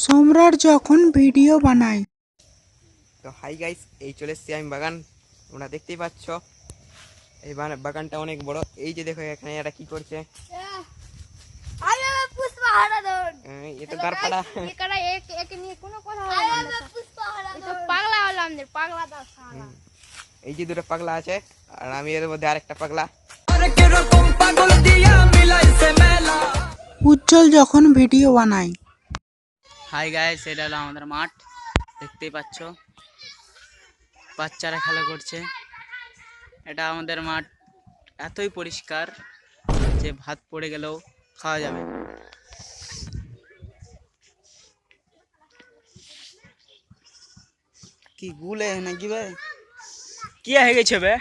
সম্রাট যখন ভিডিও বানায়। তো হাই গাইস, এই চলে এসেছি আমি বাগান। তোমরা দেখতেই পাচ্ছ এই বাগানটা অনেক বড়। এই যে দেখো এখানে এরা কি করছে। এ তো গারপাড়া। এই যে দুটো পাগলা আছে আর আমি এর মধ্যে আরেকটা পাগলা। উজ্জ্বল যখন ভিডিও বানায়। হাই গাইস, এটা হলো আমাদের মাঠ। দেখতেই পাচ্ছ বাচ্চারা খেলা করছে। এটা আমাদের মাঠ এতই পরিষ্কার যে ভাত পড়ে গেলেও খাওয়া যাবে। কি গুলে নাকি ভাই, কি হয়ে গেছে বে?